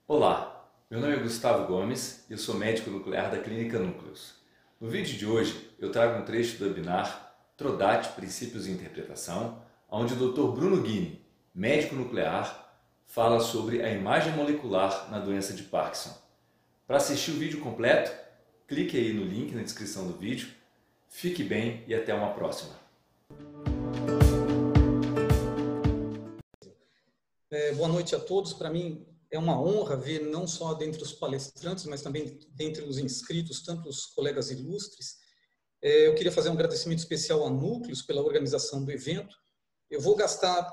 Olá, meu nome é Gustavo Gomes e eu sou médico nuclear da Clínica Núcleos. No vídeo de hoje eu trago um trecho do webinar Trodat Princípios e Interpretação, onde o Dr. Bruno Guini, médico nuclear, fala sobre a imagem molecular na doença de Parkinson. Para assistir o vídeo completo, clique aí no link na descrição do vídeo. Fique bem e até uma próxima. Boa noite a todos. Para mim é uma honra ver não só dentre os palestrantes, mas também dentre os inscritos, tantos colegas ilustres. Eu queria fazer um agradecimento especial à Núcleos pela organização do evento. Eu vou gastar,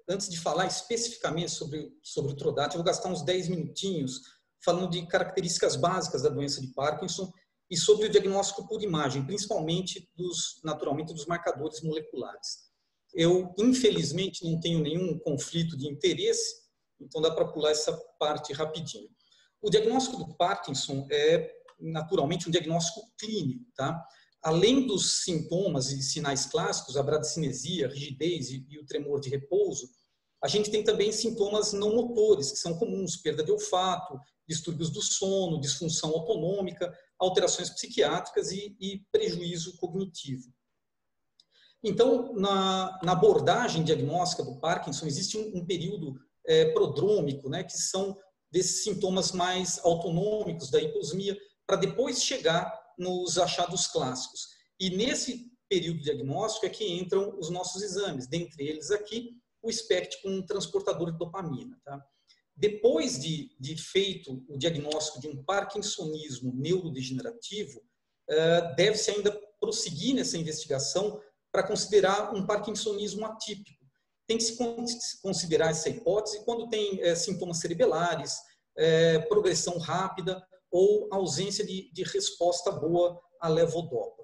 antes de falar especificamente sobre o Trodat, eu vou gastar uns 10 minutinhos falando de características básicas da doença de Parkinson e sobre o diagnóstico por imagem, principalmente, naturalmente, dos marcadores moleculares. Eu, infelizmente, não tenho nenhum conflito de interesse, então dá para pular essa parte rapidinho. O diagnóstico do Parkinson é, naturalmente, um diagnóstico clínico, tá? Além dos sintomas e sinais clássicos, a bradicinesia, a rigidez e o tremor de repouso, a gente tem também sintomas não motores, que são comuns, perda de olfato, distúrbios do sono, disfunção autonômica, alterações psiquiátricas e prejuízo cognitivo. Então, na abordagem diagnóstica do Parkinson, existe um período prodrômico, né, que são desses sintomas mais autonômicos da hiposmia, para depois chegar nos achados clássicos. E nesse período diagnóstico é que entram os nossos exames, dentre eles aqui o SPECT com um transportador de dopamina. Tá? Depois de feito o diagnóstico de um parkinsonismo neurodegenerativo, deve-se ainda prosseguir nessa investigação para considerar um parkinsonismo atípico. Tem que se considerar essa hipótese quando tem sintomas cerebelares, progressão rápida ou ausência de resposta boa à levodopa.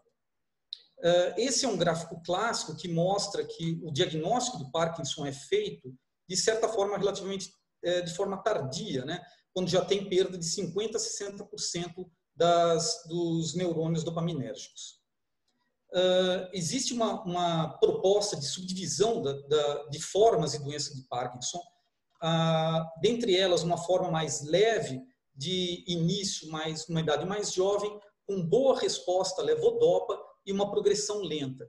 Esse é um gráfico clássico que mostra que o diagnóstico do Parkinson é feito, de certa forma, relativamente de forma tardia, né? Quando já tem perda de 50% a 60% dos neurônios dopaminérgicos. Existe uma proposta de subdivisão de formas de doença de Parkinson, dentre elas uma forma mais leve, de início, numa idade mais jovem, com boa resposta à levodopa e uma progressão lenta.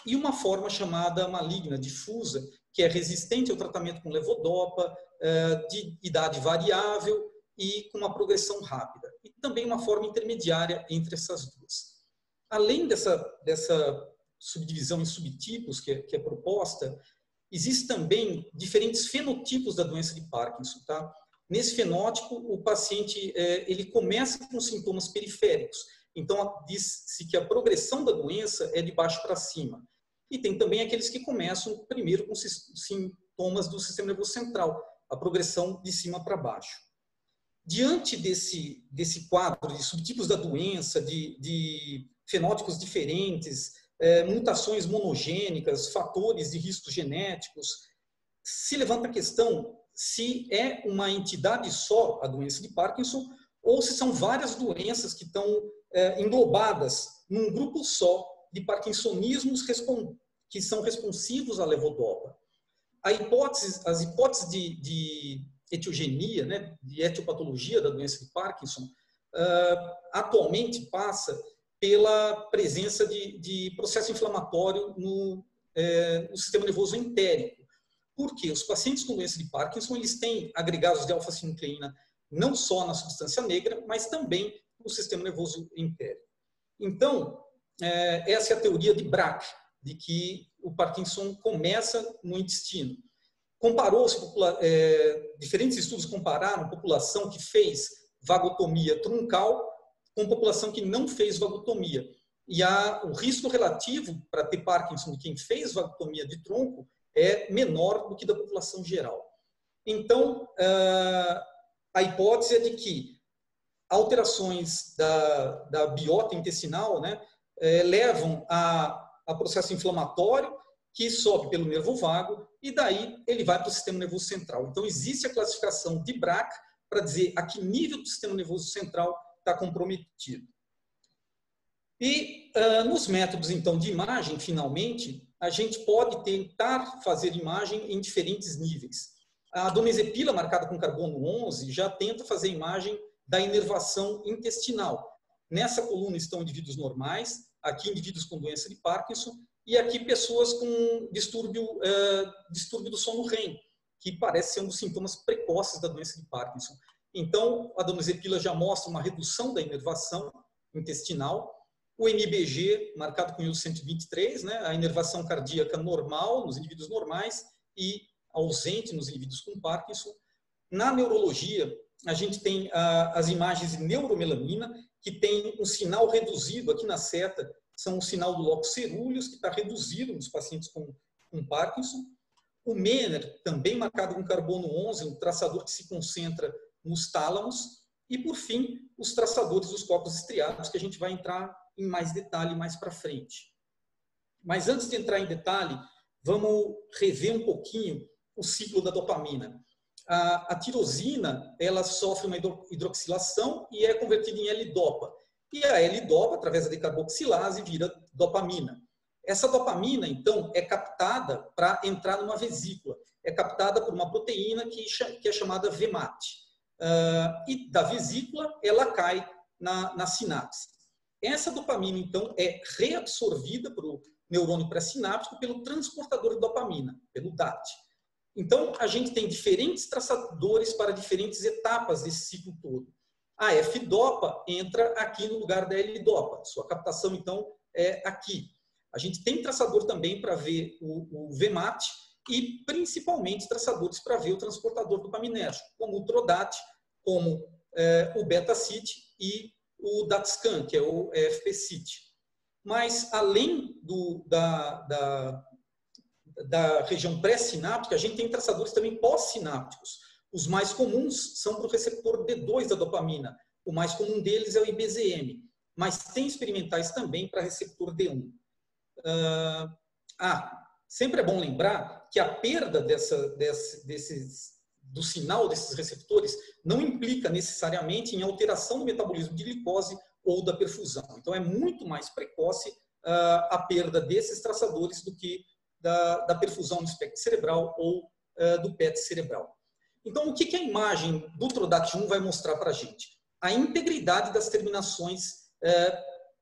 E uma forma chamada maligna, difusa, que é resistente ao tratamento com levodopa, de idade variável e com uma progressão rápida. E também uma forma intermediária entre essas duas. Além dessa subdivisão em subtipos que é proposta, existem também diferentes fenotipos da doença de Parkinson. Tá? Nesse fenótipo, o paciente ele começa com sintomas periféricos. Então, diz-se que a progressão da doença é de baixo para cima. E tem também aqueles que começam primeiro com sintomas do sistema nervoso central, a progressão de cima para baixo. Diante desse quadro de subtipos da doença, de fenótipos diferentes, mutações monogênicas, fatores de riscos genéticos, se levanta a questão se é uma entidade só a doença de Parkinson ou se são várias doenças que estão englobadas num grupo só de parkinsonismos que são responsivos à levodopa. As hipóteses de etiogenia, né, de etiopatologia da doença de Parkinson, atualmente passa pela presença de processo inflamatório no sistema nervoso entérico. Porque os pacientes com doença de Parkinson, eles têm agregados de alfa-sinucleína não só na substância negra, mas também no sistema nervoso entérico. Então, essa é a teoria de Braak, de que o Parkinson começa no intestino. Diferentes estudos compararam a população que fez vagotomia truncal com população que não fez vagotomia. E o risco relativo para ter Parkinson de quem fez vagotomia de tronco é menor do que da população geral. Então, a hipótese é de que alterações da biota intestinal, né, levam a processo inflamatório que sobe pelo nervo vago e daí ele vai para o sistema nervoso central. Então, existe a classificação de Braak para dizer a que nível do sistema nervoso central está comprometido. E nos métodos, então, de imagem, finalmente, a gente pode tentar fazer imagem em diferentes níveis. A adomezepila, marcada com carbono 11, já tenta fazer a imagem da inervação intestinal. Nessa coluna estão indivíduos normais, aqui indivíduos com doença de Parkinson, e aqui pessoas com distúrbio do sono REM, que parece ser um dos sintomas precoces da doença de Parkinson. Então, a adomezepila já mostra uma redução da inervação intestinal. O MBG, marcado com ISO 123, né, a inervação cardíaca normal nos indivíduos normais e ausente nos indivíduos com Parkinson. Na neurologia, a gente tem as imagens de neuromelanina, que tem um sinal reduzido aqui na seta, são o sinal do locus coeruleus, que está reduzido nos pacientes com Parkinson. O MENER, também marcado com carbono 11, um traçador que se concentra nos tálamos. E, por fim, os traçadores dos corpos estriados, que a gente vai entrar em mais detalhe mais para frente. Mas antes de entrar em detalhe, vamos rever um pouquinho o ciclo da dopamina. A tirosina, ela sofre uma hidroxilação e é convertida em L-dopa. E a L-dopa, através da decarboxilase, vira dopamina. Essa dopamina, então, é captada para entrar numa vesícula. É captada por uma proteína que é chamada VMAT. E da vesícula, ela cai na sinapse. Essa dopamina, então, é reabsorvida para o neurônio pré-sináptico pelo transportador de dopamina, pelo DAT. Então, a gente tem diferentes traçadores para diferentes etapas desse ciclo todo. A F-dopa entra aqui no lugar da L-dopa. Sua captação, então, é aqui. A gente tem traçador também para ver o VMAT e, principalmente, traçadores para ver o transportador dopaminérgico, como o TRODAT, como o beta-CIT e o DAT-SCAN, que é o FP-CIT. Mas, além da região pré-sináptica, a gente tem traçadores também pós-sinápticos. Os mais comuns são para o receptor D2 da dopamina. O mais comum deles é o IBZM. Mas tem experimentais também para receptor D1. Sempre é bom lembrar que a perda do sinal desses receptores não implica necessariamente em alteração do metabolismo de glicose ou da perfusão. Então, é muito mais precoce a perda desses traçadores do que da perfusão no espectro cerebral ou do PET cerebral. Então, o que a imagem do TRODAT1 vai mostrar para a gente? A integridade das terminações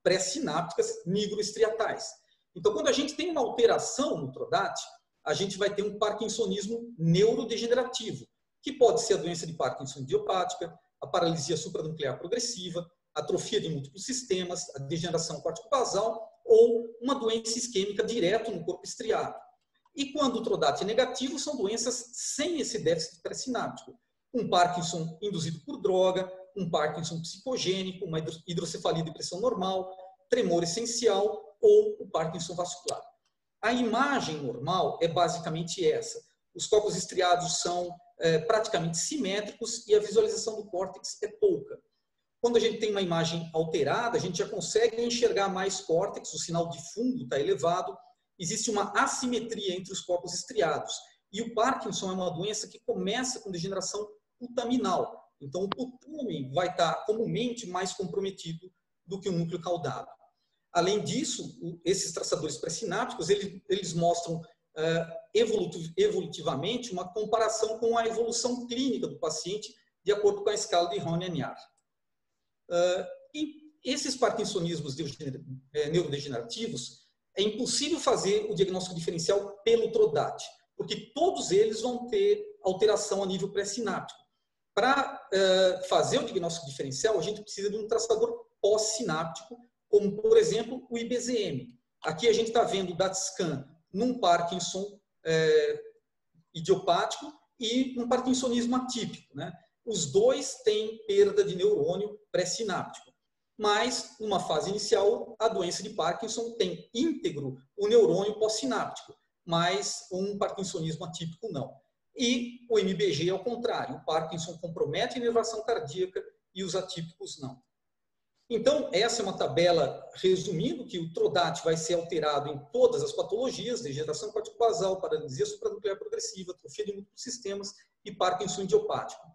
pré-sinápticas nigroestriatais. Então, quando a gente tem uma alteração no TRODAT, a gente vai ter um parkinsonismo neurodegenerativo, que pode ser a doença de Parkinson idiopática, a paralisia supranuclear progressiva, a atrofia de múltiplos sistemas, a degeneração corticobasal ou uma doença isquêmica direto no corpo estriado. E quando o TRODAT é negativo, são doenças sem esse déficit pré-sináptico. Um Parkinson induzido por droga, um Parkinson psicogênico, uma hidrocefalia de pressão normal, tremor essencial ou o Parkinson vascular. A imagem normal é basicamente essa. Os corpos estriados são praticamente simétricos e a visualização do córtex é pouca. Quando a gente tem uma imagem alterada, a gente já consegue enxergar mais córtex, o sinal de fundo está elevado, existe uma assimetria entre os corpos estriados. E o Parkinson é uma doença que começa com degeneração putaminal. Então, o putame vai estar comumente mais comprometido do que o núcleo caudado. Além disso, esses traçadores pré-sinápticos, eles mostram evolutivamente uma comparação com a evolução clínica do paciente de acordo com a escala de Hoehn-Yahr. E esses parkinsonismos neurodegenerativos, é impossível fazer o diagnóstico diferencial pelo TRODAT, porque todos eles vão ter alteração a nível pré-sináptico. Para fazer o diagnóstico diferencial, a gente precisa de um traçador pós-sináptico, como, por exemplo, o IBZM. Aqui a gente está vendo o DAT-SCAN num Parkinson idiopático e num parkinsonismo atípico, né? Os dois têm perda de neurônio pré-sináptico. Mas, numa fase inicial, a doença de Parkinson tem íntegro o neurônio pós-sináptico, mas um parkinsonismo atípico não. E o MBG é o contrário. O Parkinson compromete a inervação cardíaca e os atípicos não. Então, essa é uma tabela resumindo que o TRODAT vai ser alterado em todas as patologias, degeneração corticobasal, paralisia supranuclear progressiva, atrofia de múltiplos sistemas e Parkinson idiopático.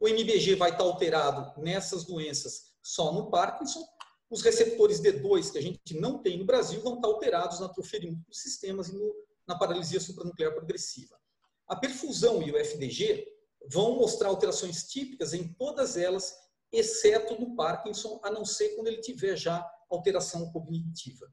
O MBG vai estar alterado nessas doenças só no Parkinson. Os receptores D2, que a gente não tem no Brasil, vão estar alterados na atrofia de múltiplos sistemas e na paralisia supranuclear progressiva. A perfusão e o FDG vão mostrar alterações típicas em todas elas, exceto no Parkinson, a não ser quando ele tiver já alteração cognitiva.